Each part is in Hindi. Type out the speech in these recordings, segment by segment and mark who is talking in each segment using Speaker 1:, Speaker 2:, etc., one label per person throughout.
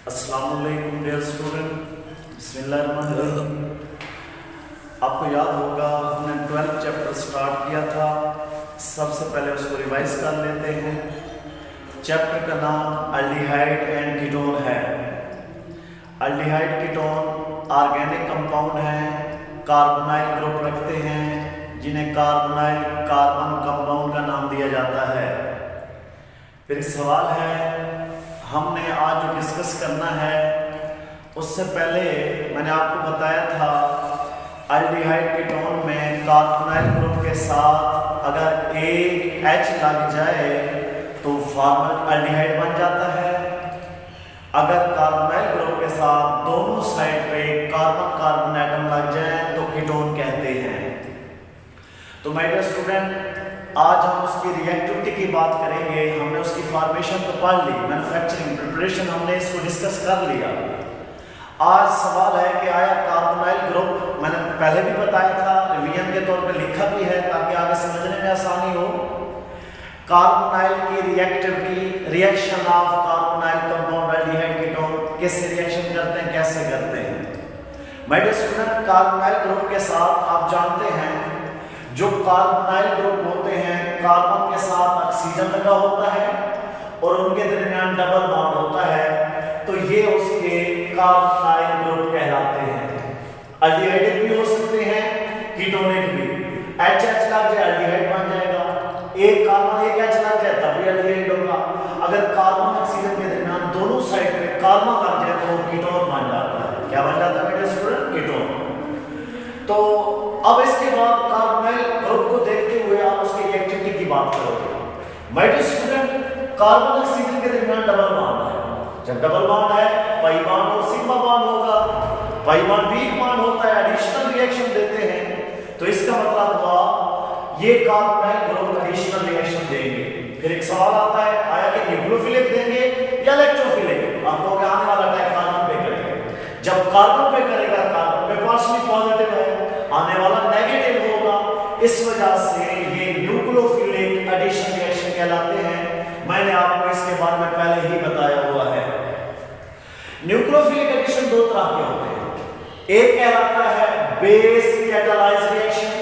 Speaker 1: अस्सलाम वालेकुम डियर स्टूडेंट, बिस्मिल्लाहिर्रहमानिर्रहीम। आपको याद होगा हमने 12th चैप्टर स्टार्ट किया था। सबसे पहले उसको रिवाइज कर लेते हैं। चैप्टर का नाम अल्डिहाइड एंड कीटोन है। अल्डिहाइड कीटोन ऑर्गेनिक कंपाउंड हैं, कार्बोनाइल ग्रुप रखते हैं, जिन्हें कार्बोनाइल कार्बन कंपाउंड का नाम दिया जाता है। फिर सवाल है, हमने आज जो डिस्कस करना है उससे पहले मैंने आपको बताया था अल्डिहाइड कीटोन में कार्बोनाइल ग्रुप के साथ अगर एक H लग जाए तो फॉर्मल अल्डिहाइड बन जाता है। अगर कार्बोनाइल ग्रुप के साथ दोनों साइड पे कार्बन कार्बन एटम लग जाए तो कीटोन कहते हैं। तो माय डियर स्टूडेंट, आज हम उसकी रिएक्टिविटी की बात करेंगे। हमने उसकी फॉर्मेशन तो पढ़ ली, मैन्युफैक्चरिंग प्रिपरेशन हमने इसको डिस्कस कर लिया। आज सवाल है कि आया कार्बोनाइल ग्रुप, मैंने पहले भी बताया था, रिवीजन के तौर पे लिखा भी है ताकि आगे समझने में आसानी हो। कार्बोनाइल की reactivity, reaction of carbonyl compound aldehyde ketone, किससे रिएक्शन करते हैं, कैसे करते हैं। My dear student, carbonyl group के साथ आप जानते हैं जो कार्बोनाइल ग्रुप होते हैं, कार्बन के साथ ऑक्सीजन लगा होता है और उनके दरमियान डबल बॉन्ड होता है, तो ये उसके कार्बोनाइल ग्रुप कहलाते हैं। अल्डिहाइड भी हो सकते हैं, कीटोनिक भी। H लग जाए अल्डिहाइड बन जाएगा, एक कार्बन एक H लग जाए तब भी अल्डिहाइड होगा। अगर कार्बन ऑक्सीजन के दरमियान दोनों साइड पे कार्बन लग जाए तो कीटोन बन जाता है। क्या बन जाता है मेरे स्टूडेंट? कीटोन। तो अब इसके बाद कार्बोनाइल ग्रुप को देखते हुए आप उसकी रिएक्टिविटी की बात करोगे। My dear student, carbon oxygen के दरमियान डबल बॉन्ड है। जब डबल बॉन्ड है, पाई बॉन्ड और सिग्मा बॉन्ड होगा। पाई बॉन्ड वीक बॉन्ड होता है, एडिशनल रिएक्शन देते हैं, तो इसका मतलब हुआ ये कार्बोनाइल ग्रुप एडिशनल रिएक्शन देंगे। फिर एक सवाल आता है, आया कि न्यूक्लियोफिलिक देंगे या इलेक्ट्रोफिलिक। आपको आने वाला टाइम कार्बन पे करेगा। जब कार्बन पे करेगा, कार्बन पे पार्शियली पॉजिटिव है, आने वाला नेगेटिव होगा। इस वजह से ये न्यूक्लियोफिलिक एडिशन रिएक्शन कहलाते हैं। मैंने आपको इसके बारे में पहले ही बताया हुआ है। न्यूक्लियोफिलिक एडिशन दो तरह के होते हैं। एक कहलाता है बेस कैटालाइज रिएक्शन,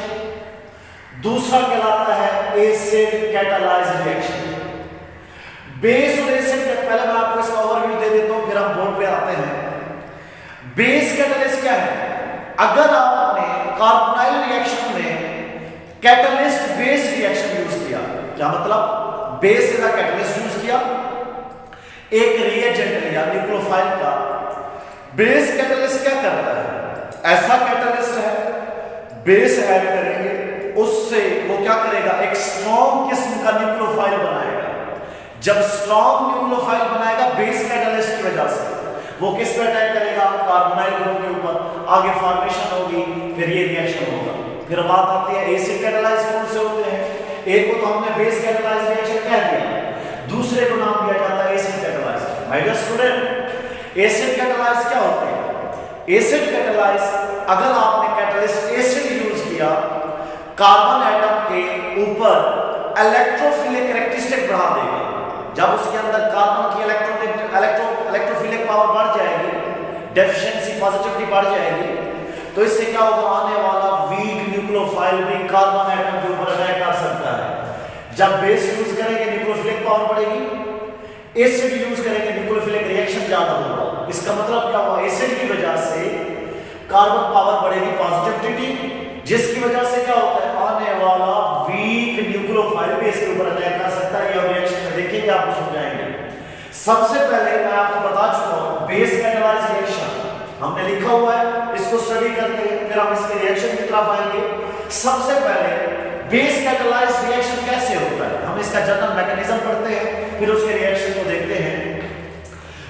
Speaker 1: दूसरा कहलाता है एसिड कैटालाइज रिएक्शन। बेस और एसिड के पहले मैं आपको इसका ओवरव्यू दे देता हूं, फिर हम बोर्ड पे आते हैं। बेस कैटालिस्ट क्या है? अगर आपने कार्बोनाइल रिएक्शन में कैटलिस्ट बेस रिएक्शन यूज किया, क्या मतलब? बेस का कैटलिस्ट यूज किया, एक रिएजेंट लिया न्यूक्लियोफाइल का। बेस कैटलिस्ट क्या करता है? ऐसा कैटलिस्ट है, बेस ऐड करेंगे, उससे वो क्या करेगा? एक स्ट्रॉन्ग किस्म का न्यूक्लियोफाइल बनाएगा। जब स्ट्रॉन्ग न्यूक्लियोफाइल बनाएगा बेस कैटलिस्ट की वजह से, वो किस पे अटैक करेगा? कार्बोनाइल ग्रुप के ऊपर। आगे फॉर्मेशन होगी, फिर ये रिएक्शन होगा। फिर बात आती है एसिड कैटालाइज कौन से होते हैं। एक को तो हमने बेस कैटालाइज रिएक्शन कह दिया, दूसरे को नाम दिया जाता है acid catalyse. My dear student, acid catalyse क्या होते हैं? एसिड कैटालाइज, अगर आपने कैटलिस्ट एसिड यूज किया, कार्बन एटम के ऊपर इलेक्ट्रोफिलिक कैरेक्टरिस्टिक बढ़ा देगा। जब उसके अंदर कार्बन की इलेक्ट्रोफिलिक पावर बढ़ जाएगी, डेफिशिएंसी पॉजिटिविटी बढ़ जाएगी, तो इससे क्या होगा? आने वाला वीक न्यूक्लियोफाइल भी कार्बन एटम के ऊपर अटैक कर सकता है। जब बेस यूज करेंगे न्यूक्लियोफिलिक पावर बढ़ेगी, एसिड यूज करेंगे न्यूक्लियोफिलिक रिएक्शन ज्यादा होगा। इसका मतलब क्या हुआ? एसिड की वजह से कार्बन पावर बढ़ेगी, पॉजिटिविटी, जिसकी वजह से क्या होता है? आने वाला वीक न्यूक्लियोफाइल भी इसके ऊपर अटैक कर सकता है। ये रिएक्शन में देखेंगे, आपको समझाएंगे। सबसे पहले मैं आपको बता चुका हूं, बेस कैटालाइज रिएक्शन हमने लिखा हुआ है, इसको स्टडी करते हैं, फिर हम इसके रिएक्शन की तरफ आएंगे। सबसे पहले बेस कैटालाइज रिएक्शन कैसे होता है, हम इसका जनरल मैकेनिज्म पढ़ते हैं, फिर उसके रिएक्शन को देखते हैं।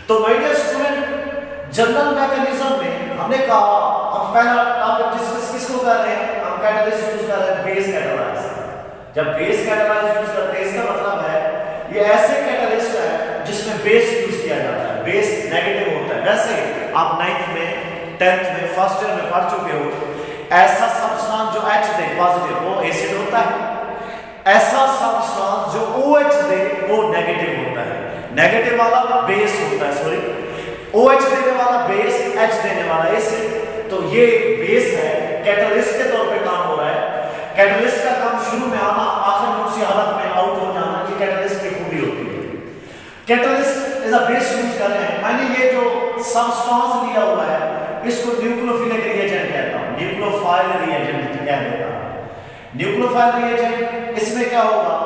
Speaker 1: तो my dear student, general mechanism में हमने कहा, हम पहला टॉपिक डिस्कस किसको कर रहे हैं? हम कैटालिस्ट यूज कर रहे हैं, बेस कैटालाइज। जब बेस कैटालाइज यूज करते हैं, इसका मतलब है ये ऐसे कैटालिस्ट है जिसमें बेस यूज किया जाता है, बेस नेगेटिव होता है। वैसे आप 9th में, 10th में, फर्स्ट ईयर में पढ़ चुके हो, ऐसा सब्सटेंस जो H दे पॉजिटिव वो एसिड होता है, ऐसा सब्सटेंस जो OH दे वो नेगेटिव होता है। नेगेटिव वाला बेस होता है, सॉरी OH देने वाला बेस, H देने वाला एसिड। तो ये बेस है, कैटलिस्ट के तौर पे काम हो रहा है। कैटलिस्ट का काम शुरू में आना, आखिर में उसी हालत में आउट हो जाना, ये कैटलिस्ट की खूबी होती है। Catalyst as a base use कर रहे हैं। मैंने ये जो सब्सटेंस लिया हुआ है इसको न्यूक्लियोफिलिक रिएजेंट कहता हूं, न्यूक्लियोफाइल रिएजेंट कह देता हूं। न्यूक्लियोफाइल रिएजेंट, इसमें क्या होगा,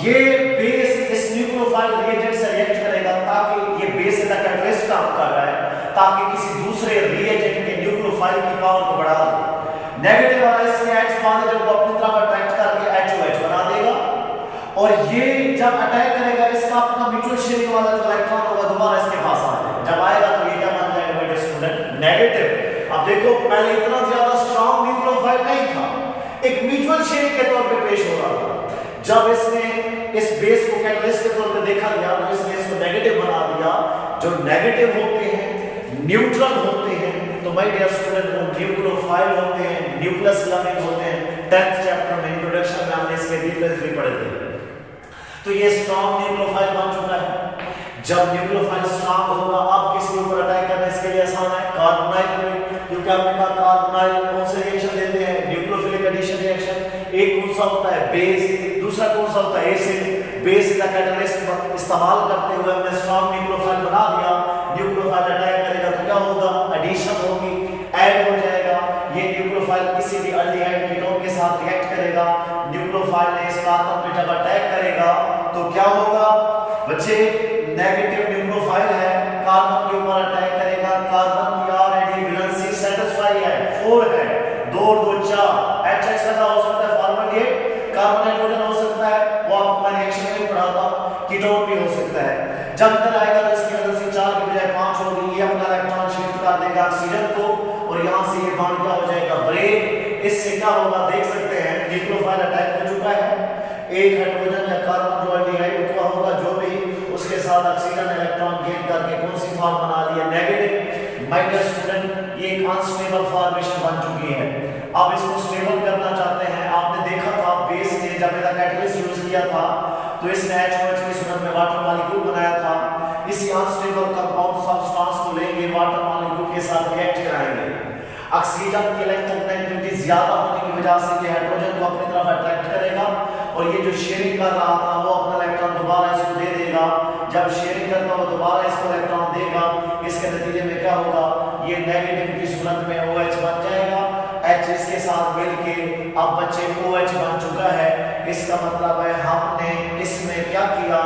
Speaker 1: ये बेस इस न्यूक्लियोफाइल रिएजेंट से रिएक्ट करेगा ताकि ये बेस एज अ कैटलिस्ट काम कर रहा है ताकि किसी दूसरे रिएजेंट के न्यूक्लियोफाइल की पावर को बढ़ा दे। नेगेटिव वाला इसके H बॉन्ड जब वो अपनी तरफ अट्रैक्ट करके HOH बना देगा और ये जब अटैक करेगा इसका अपना म्यूचुअल शेयरिंग वाला जो इलेक्ट्रॉन होगा दोबारा इसके पास आ जाएगा। जब आएगा तो ये क्या बन जाएगा मेरे स्टूडेंट, नेगेटिव। अब देखो पहले इतना ज्यादा स्ट्रांग न्यूक्लियोफाइल नहीं था, एक म्यूचुअल शेयरिंग के तौर पे पेश हो रहा था। जब इसने इस बेस को कैटलिस्ट के तौर पे देखा गया तो इसने इसको नेगेटिव बना दिया। जो नेगेटिव होते हैं, न्यूट्रल होते हैं, तो माय डियर स्टूडेंट वो न्यूक्लियोफाइल होते हैं, न्यूक्लियस लविंग होते हैं। 10th चैप्टर में इंट्रोडक्शन में हमने इसके डिफरेंस भी पढ़े थे। तो ये स्ट्रांग न्यूक्लियोफाइल बन चुका है। जब न्यूक्लियोफाइल स्ट्रांग होगा अब किसके ऊपर अटैक करना इसके लिए आसान है, कार्बोनाइल पे। क्योंकि हमने कहा कार्बोनाइल कौन से रिएक्शन देते हैं, न्यूक्लियोफिलिक एडिशन रिएक्शन। एक कौन सा होता है, बेस, दूसरा कौन सा होता है, एसिड। बेस का कैटलिस्ट इस्तेमाल करते हुए हमने स्ट्रांग न्यूक्लियोफाइल बना दिया। न्यूक्लियोफाइल अटैक करेगा तो क्या होगा, एडिशन होगी, ऐड हो जाएगा। ये न्यूक्लियोफाइल किसी भी अल्डिहाइड कीटोन के साथ रिएक्ट करेगा। न्यूक्लियोफाइल ने इस कार्बन पे जब अटैक करेगा तो क्या होगा बच्चे, नेगेटिव न्यूक्लियोफाइल है, कार्बन के ऊपर अटैक करेगा। कार्बन की ऑलरेडी वैलेंसी सेटिस्फाई है, 4 है, 2 और 2 4। HH का हो सकता है फॉर्मल, कार्बन हाइड्रोजन हो सकता है, वो आपको मैं रिएक्शन में पढ़ाता हूं, कीटोन भी हो सकता है। जब इधर आएगा तो इसकी वैलेंसी 4 की बजाय 5 होगी। ये अपना इलेक्ट्रॉन शिफ्ट कर देगा ऑक्सीजन को और यहां से ये बॉन्ड क्या हो जाएगा, ब्रेक। इससे क्या होगा देख सकते हैं, न्यूक्लियोफाइल अटैक हो चुका है। एक हाइड्रोजन या कार्बन जो अल्डिहाइड का होगा जो भी, उसके साथ ऑक्सीजन इलेक्ट्रॉन गेन करके कौन सी फॉर्म बना लिया, नेगेटिव। माय डियर स्टूडेंट ये एक अनस्टेबल फॉर्मेशन बन चुकी है। अब इसको स्टेबल करना चाहते हैं। आपने देखा था बेस ने जब इसका कैटलिस्ट यूज किया था तो इसने HOH की सूरत में वाटर मॉलिक्यूल बनाया था। इसी अनस्टेबल कंपाउंड सब्सटेंस को लेंगे, वाटर मॉलिक्यूल के साथ रिएक्ट कराएंगे। ऑक्सीजन की इलेक्ट्रोनेगेटिविटी ज्यादा होने की वजह से ये हाइड्रोजन को अपनी तरफ अट्रैक्ट करेगा और ये जो शेयरिंग कर रहा था वो अपना इलेक्ट्रॉन दोबारा इसको दे देगा। जब शेयरिंग करता हुआ दोबारा इसको इलेक्ट्रॉन देगा, इसके नतीजे में क्या होगा, ये नेगेटिव की सूरत में OH बन जाएगा। H इसके साथ मिलके अब बच्चे OH बन चुका है। इसका मतलब है हमने इसमें क्या किया,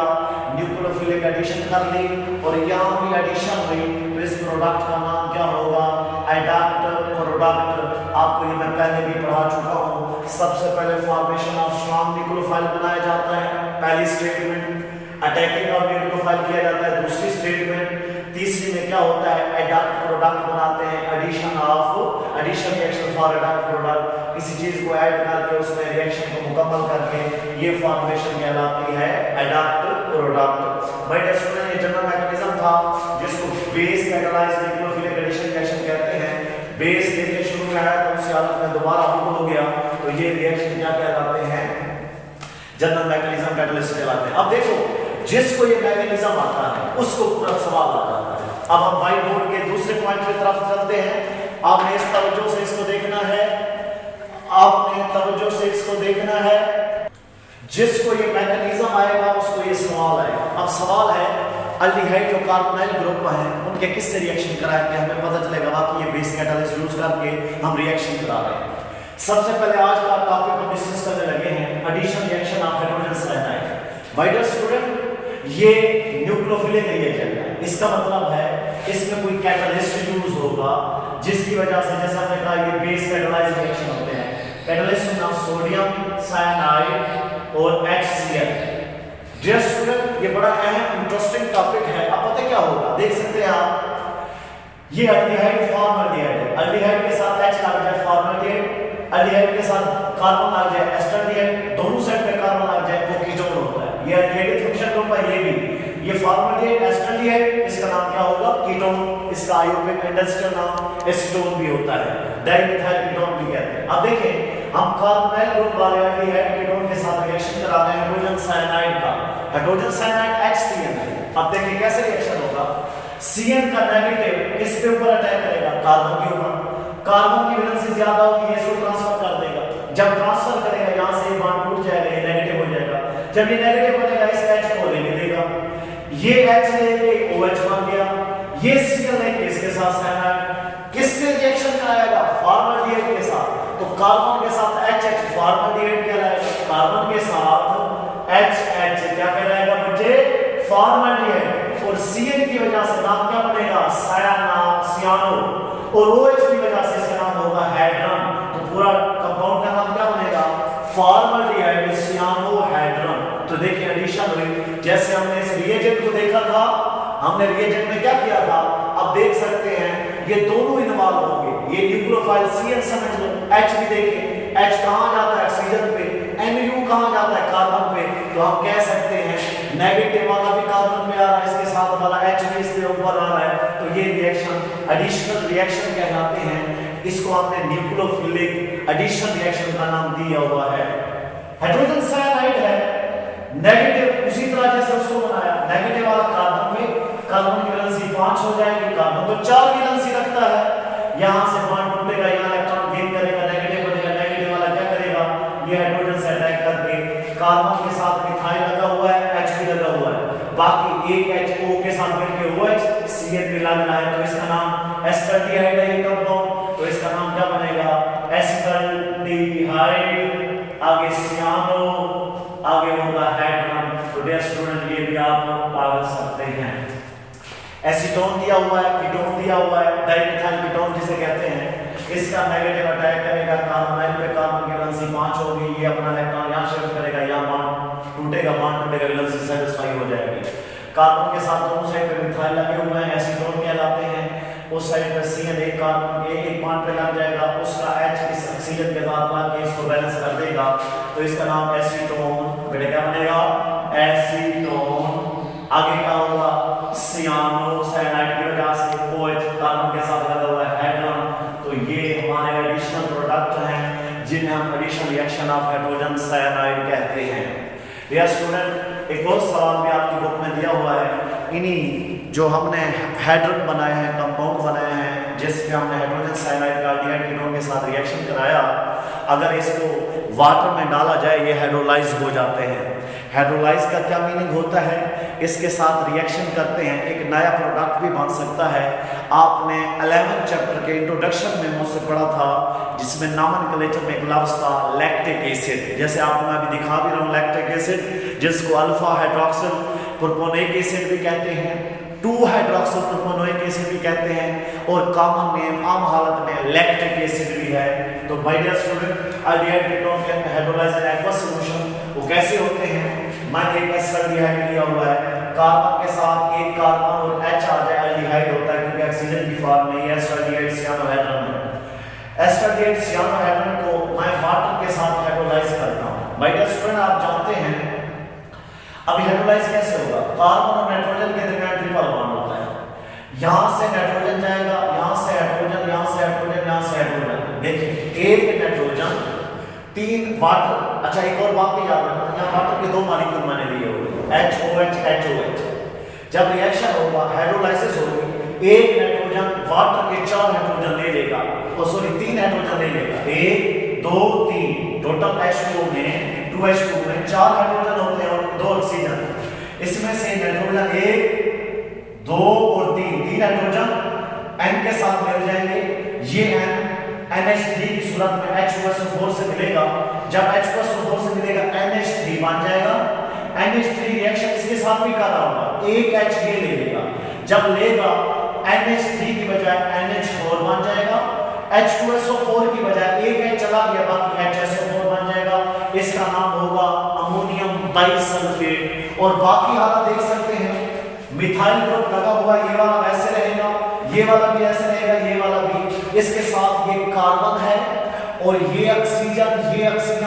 Speaker 1: न्यूक्लियोफिलिक एडिशन कर ली और यहाँ भी एडिशन हुई तो इस प्रोडक्ट का नाम क्या होगा, एडक्ट प्रोडक्ट। आपको ये मैं पहले भी पढ़ा चुका हूँ। सबसे पहले फॉर्मेशन ऑफ स्ट्रांग न्यूक्लियोफाइल बनाया जाता है, पहली स्टेटमेंट अटैकिंग ऑफ न्यूक्लियोफाइल किया जाता है, दूसरी स्टेटमेंट। तीसरी में क्या होता है, एडक्ट प्रोडक्ट बनाते हैं, addition reaction for adduct product. किसी चीज को ऐड करके उसमें रिएक्शन को मुकम्मल करके ये फॉर्मेशन कहलाती है एडक्ट प्रोडक्ट। बट इसमें ये जनरल मैकेनिज्म था जिसको base catalyse nucleophilic addition reaction कहते हैं। बेस देखिए शुरू में आया तो उसी हालत में दोबारा बुक हो गया तो ये रिएक्शन क्या कहलाते हैं, जनरल मैकेनिज्म कैटलिस्ट कहलाते हैं। अब देखो जिसको ये मैकेनिज्म आता है उसको पूरा सवाल आ जाता है। अब हम व्हाइट बोर्ड के दूसरे पॉइंट की तरफ चलते हैं। आपने इस तवज्जो से इसको देखना है, आपने तवज्जो से इसको देखना है। जिसको ये मैकेनिज्म आएगा उसको ये सवाल आएगा। अब सवाल है अल्डिहाइड जो कार्बोनाइल ग्रुप है उनके किससे रिएक्शन कराए कि हमें पता चलेगा कि ये बेस कैटलिस्ट यूज करके हम रिएक्शन करा रहे हैं। सबसे पहले आज का टॉपिक हम डिस्कस करने लगे हैं addition reaction of hydrogen cyanide. My dear student ये न्यूक्लियोफिलिक रिएक्शन है, इसका मतलब है इसमें कोई कैटलिस्ट यूज होगा जिसकी वजह से जैसा हमने कहा ये बेस कैटलाइज रिएक्शन होते हैं। कैटलिस्ट में सोडियम साइनाइड और HCl। डियर स्टूडेंट ये बड़ा अहम इंटरेस्टिंग टॉपिक है। अब पता क्या होगा देख सकते हैं आप, ये अल्डिहाइड फॉर्मल्डिहाइड, अल्डिहाइड के साथ H लग जाए फॉर्मल्डिहाइड, अल्डिहाइड के साथ कार्बन लग जाए एस्टल्डिहाइड, दोनों साइड पे कार्बन लग जाए वो कीटोन होता है। ये अल्डिहाइड फंक्शन ग्रुप है, ये भी ये फॉर्मल्डिहाइड एस्टल्डिहाइड, इसका नाम क्या होगा कीटोन, इसका आयोपिक इंडस्ट्रियल नाम एसीटोन भी होता है, डाइमिथाइल कीटोन भी कहते हैं। अब देखें हम कार्बोनाइल ग्रुप वाले अल्डिहाइड कीटोन के साथ रिएक्शन करा रहे हैं हाइड्रोजन साइनाइड का, हाइड्रोजन साइनाइड HCl है। अब देखिए कैसे रिएक्शन होगा, Cn का नेगेटिव किसके ऊपर अटैक करेगा? कार्बन के ऊपर। कार्बन की वैलेंसी ज्यादा होगी, इसको ट्रांसफर कर देगा। जब ट्रांसफर करेगा यहां से बॉन्ड टूट जाएगा, ये नेगेटिव हो जाएगा। जब ये नेगेटिव बनेगा इस H को लेने देगा, ये H लेके OH बन गया। ये Cl लेके इसके साथ साइनाइड किससे रिएक्शन कराएगा? फॉर्मल्डिहाइड के साथ। तो कार्बन के साथ HH फॉर्मल्डिहाइड कहलाएगा, कार्बन के साथ HH क्या कहलाएगा बच्चे? फॉर्मल्डिहाइड। और Cn की वजह से नाम क्या बनेगा? सियानो। और OH की वजह से इसका नाम होगा हेड्रम। तो पूरा कंपाउंड का नाम क्या बनेगा? फॉर्मल्डिहाइड सियानोहाइड्रम। तो देखिए एडिशन हुई, जैसे हमने इस रिएजेंट को देखा था, हमने रिएजेंट में क्या किया था, अब देख सकते हैं ये दोनों इन्वॉल्व होंगे। ये न्यूक्लियोफाइल Cn समझ लो, H भी देखें, H कहां जाता है? ऑक्सीजन पे। Nu कहां जाता है? कार्बन पे। तो हम कह सकते हैं नेगेटिव वाला भी कार्बन पे आ रहा है, इसके साथ वाला H भी इसके ऊपर आ रहा है। तो ये रिएक्शन एडिशनल रिएक्शन कहलाते हैं। इसको हमने न्यूक्लियोफिलिक एडिशन रिएक्शन का नाम दिया हुआ है। हाइड्रोजन साइनाइड है नेगेटिव, उसी तरह जैसे उसको बनाया, नेगेटिव वाला कार्बन में, कार्बन की वैलेंसी 5 हो जाएगी, कार्बन तो 4 वैलेंसी रखता है। यहां से बॉन्ड टूटेगा, यहां इलेक्ट्रॉन गेन करेगा, नेगेटिव बनेगा, नेगेटिव वाला क्या करेगा? ये हाइड्रोजन से अटैक करके कार्बन के साथ मिथाइल लगा हुआ है, H भी लगा हुआ है, बाकी एक H O के साथ मिलकर OH Cn भी लग रहा है। तो इसका नाम एस्टल्डिहाइड है ये कंपाउंड। तो इसका नाम क्या बनेगा? एस्टल्डिहाइड। आगे सियानो, आगे होगा हेड्रम। तो डियर स्टूडेंट ये भी आप पढ़ सकते हैं। एसीटोन दिया हुआ है, कीटोन दिया हुआ है, डाइमिथाइल कीटोन जिसे कहते हैं। इसका नेगेटिव अटैक करेगा कार्बोनाइल पे, कार्बन की वैलेंसी 5 होगी, ये अपना इलेक्ट्रॉन यहां शिफ्ट करेगा, यहां बॉन्ड टूटेगा, वैलेंसी सेटिस्फाई हो जाएगी। कार्बन के साथ दोनों साइड पे मिथाइल लगे हुए हैं, एसीटोन कहलाते हैं। उस साइड पे Cn एक कार्बन एक बॉन्ड पे लग जाएगा, उसका H इस ऑक्सीजन के साथ लग के इसको बैलेंस कर देगा। तो इसका नाम एसीटोन, बेटा क्या बनेगा? एसीटोन। आगे क्या होगा? सियानो, साइनाइड की वजह से OH कार्बन के साथ लगा हुआ है, हेड्रम। तो ये हमारे एडिशनल प्रोडक्ट हैं जिन्हें हम addition reaction of hydrogen cyanide कहते हैं। डियर स्टूडेंट, एक और सवाल भी आपकी बुक में दिया हुआ है। इन्हीं जो हमने हाइड्रोजन बनाए हैं, कंपाउंड बनाए हैं, जिसमें हमने हाइड्रोजन साइनाइड का अल्डिहाइड कीटोन के साथ रिएक्शन कराया, अगर इसको वाटर में डाला जाए ये हाइड्रोलाइज हो जाते हैं। हाइड्रोलाइज का क्या मीनिंग होता है? इसके साथ रिएक्शन करते हैं, एक नया प्रोडक्ट भी बन सकता है। आपने 11th चैप्टर के इंट्रोडक्शन में मुझसे पढ़ा था, जिसमें नॉमेनक्लेचर में एक लफ्ज था लैक्टिक एसिड। जैसे आपको मैं अभी दिखा भी रहा हूँ लैक्टिक एसिड, जिसको अल्फा हाइड्रोक्सिल प्रोपोनिक एसिड भी कहते हैं, 2 हाइड्रोक्सिल प्रोपोनिक एसिड भी कहते हैं, और कॉमन नेम आम हालत में लैक्टिक एसिड भी है। तो my dear student, aldehyde ketone के हाइड्रोलाइज्ड एक्वस सॉल्यूशन वो कैसे होते हैं? मैंने एक एस्टल्डिहाइड लिया हुआ है, कार्बन के साथ एक कार्बन और H आ जाए, अल्डिहाइड होता है क्योंकि ऑक्सीजन की फॉर्म में ये एस्टल्डिहाइड सियानोहाइड्रम है। एस्टल्डिहाइड सियानोहाइड्रम को मैं वाटर के साथ हाइड्रोलाइज करता हूं। माय डियर स्टूडेंट, आप जानते हैं अभी हाइड्रोलाइज कैसे होगा? कार्बन और नाइट्रोजन के दरमियान ट्रिपल बॉन्ड होता है, यहां से नाइट्रोजन जाएगा, यहां से हाइड्रोजन, यहां से हाइड्रोजन, यहां से हाइड्रोजन। देखिए एक नाइट्रोजन 3 वाटर। अच्छा एक और बात भी याद रखना, यहाँ वाटर के 2 मॉलिक्यूल मैंने लिए हुए HOH HOH। जब रिएक्शन होगा, हाइड्रोलाइसिस होगी, एक नाइट्रोजन वाटर के 4 हाइड्रोजन ले लेगा, और सॉरी 3 हाइड्रोजन ले लेगा, 1 2 3, टोटल H2 में 2H2 में 4 हाइड्रोजन होते हैं और 2 ऑक्सीजन। इसमें से नाइट्रोजन 1 2 और 3 हाइड्रोजन N के साथ मिल जाएंगे। ये N NH3 की सूरत में H2SO4 से मिलेगा। जब H2SO4 से मिलेगा NH3 बन जाएगा। NH3 रिएक्शन इसके साथ भी कर रहा होगा, एक H ये ले लेगा, जब लेगा NH3 की बजाय NH4 बन जाएगा, H2SO4 की बजाय एक H चला गया, बाकी HSO4 बन जाएगा। इसका नाम होगा अमोनियम डाइसल्फेट। और बाकी हालत देख सकते हैं, मिथाइल ग्रुप लगा हुआ, ये वाला वैसे रहेगा, ये वाला भी ऐसे रहेगा, ये वाला भी, इसके साथ ये कार्बन है और ये ऑक्सीजन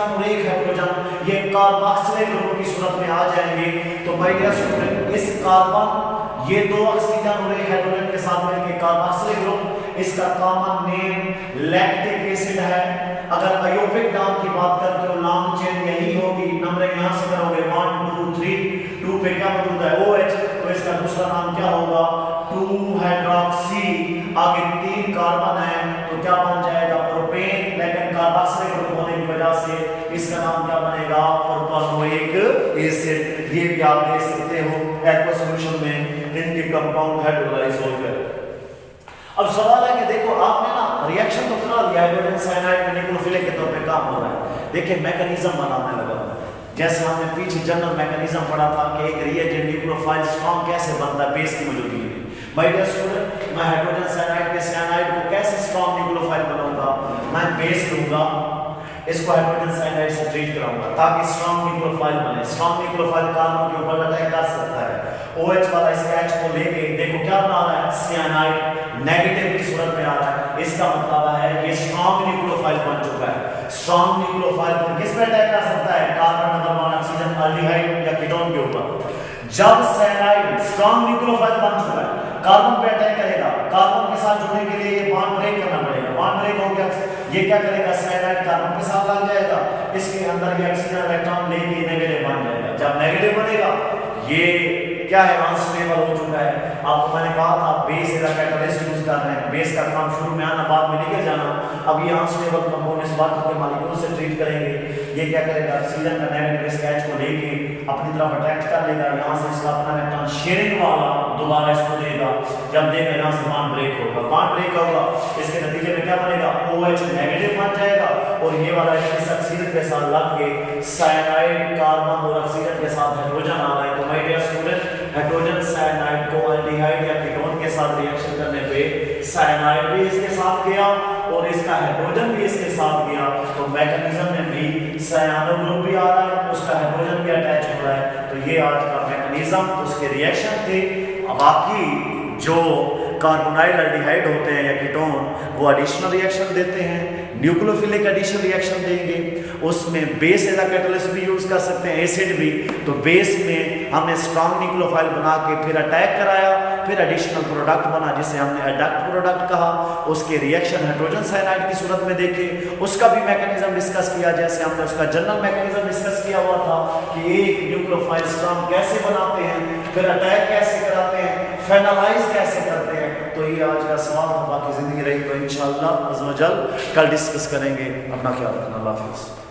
Speaker 1: और एक हाइड्रोजन, ये कार्बोक्सिलिक ग्रुप की सूरत में आ जाएंगे। तो माय डियर स्टूडेंट, इस कार्बन, ये 2 ऑक्सीजन और एक हाइड्रोजन के साथ मिलकर कार्बोक्सिलिक ग्रुप, इसका कॉमन नेम लैक्टिक एसिड है। अगर आयोपिक नाम की बात करते हो, नाम चेन यही होगी, नंबर यहां से करोगे 1 2 3, 2 पे क्या मौजूद है OH, तो इसका दूसरा नाम क्या होगा, 2 हाइड्रोक्सी। आगे 3 कार्बन है तो क्या बन जाएगा, प्रोपेन, लेकिन कार्बोक्सिलिक ग्रुप होने की वजह से इसका नाम क्या बनेगा, प्रोपानोइक एसिड। ये भी आप देख सकते हो एक्वा सॉल्यूशन में इनके कंपाउंड हाइड्रोलाइज हो गए। अब सवाल है कि देखो आपने ना रिएक्शन तो करा लिया, हाइड्रोजन साइनाइड में न्यूक्लियोफिलिक के तौर पे काम हो रहा है। देखिए मैकेनिज्म बनाने लगा, जैसे हमने पीछे जनरल मैकेनिज्म पढ़ा था कि एक रिएजेंट न्यूक्लियोफाइल स्ट्रॉन्ग कैसे बनता है बेस की मौजूदगी में। माय डियर स्टूडेंट, मैं हाइड्रोजन साइनाइड के साइनाइड को कैसे स्ट्रॉन्ग न्यूक्लियोफाइल बनाऊंगा, मैं बेस लूंगा, इसको हाइड्रोजन साइनाइड से ट्रीट कराऊंगा ताकि स्ट्रॉन्ग न्यूक्लियोफाइल बने। स्ट्रॉन्ग न्यूक्लियोफाइल कार्बन के ऊपर अटैक कर सकता है। OH वाला इस H को लेके देखो क्या बना रहा है, साइनाइड नेगेटिव की सूरत में आ रहा है। इसका मतलब है ये स्ट्रॉन्ग न्यूक्लियोफाइल बन चुका है। स्ट्रॉन्ग न्यूक्लियोफाइल पर किस पे अटैक कर सकता है, carbon double bond oxygen aldehyde या कीटोन के ऊपर। जब साइनाइड स्ट्रॉन्ग न्यूक्लियोफाइल बन चुका है, कार्बन पे अटैक करेगा, कार्बन के साथ जुड़ने के लिए ये बॉन्ड ब्रेक करना पड़ेगा। बॉन्ड ब्रेक हो गया, ये क्या करेगा, साइनाइड कार्बन के साथ लग जाएगा, इसके अंदर ये ऑक्सीजन इलेक्ट्रॉन लेके नेगेटिव बन जाएगा। जब नेगेटिव बनेगा ये क्या है, अनस्टेबल हो चुका है। आपको मैंने कहा था base as a catalyst use कर रहे हैं, बेस का काम शुरू में आना बाद में निकल जाना। अब ये अनस्टेबल कंपाउंड इस वाटर के मॉलिक्यूल से ट्रीट करेंगे, ये क्या करेगा, ऑक्सीजन का नेगेटिव इस H को लेके अपनी तरफ अट्रैक्ट कर लेगा, यहां से इसका अपना इलेक्ट्रॉन शेयरिंग वाला दोबारा इसको देगा। जब देगा यहां से बॉन्ड ब्रेक होगा, बॉन्ड ब्रेक होगा, इसके नतीजे में क्या बनेगा, OH नेगेटिव बन जाएगा और ये वाला इस ऑक्सीजन के साथ लग के साइनाइड कार्बन और ऑक्सीजन के साथ हाइड्रोजन आ रहा है। तो my dear student, hydrogen cyanide को एल्डिहाइड या कीटोन के साथ रिएक्शन करने पे साइनाइड भी इसके साथ गया और इसका हाइड्रोजन भी इसके साथ गया। तो मैकेनिज्म में भी साइनाइड ग्रुप भी आ रहा है, उसका हाइड्रोजन भी अटैच हो रहा है। तो ये आज का मैकेनिज्म, उसके रिएक्शन थे। बाकी जो कार्बोनाइल एल्डिहाइड होते हैं या कीटोन वो एडिशनल रिएक्शन देते हैं, न्यूक्लियोफिलिक एडिशन रिएक्शन देंगे, उसमें बेस एज अ कैटलिस्ट भी यूज कर सकते हैं, एसिड भी। तो बेस में हमने स्ट्रॉन्ग न्यूक्लियोफाइल बना के फिर अटैक कराया, फिर एडिशनल प्रोडक्ट बना जिसे हमने एडक्ट प्रोडक्ट कहा। उसके रिएक्शन हाइड्रोजन साइनाइड की सूरत में देखे, उसका भी मैकेनिज्म डिस्कस किया, जैसे हमने उसका जनरल मैकेनिज्म डिस्कस किया हुआ था कि एक न्यूक्लियोफाइल स्ट्रॉन्ग कैसे बनाते हैं, फिर अटैक कैसे कराते हैं, फाइनलाइज कैसे करते हैं। तो ये आज का सवाल था, बाकी जिंदगी रही तो इंशाअल्लाह अज़्ज़ व जल कल डिस्कस करेंगे। अपना ख्याल रखना, अल्लाह हाफ़िज़।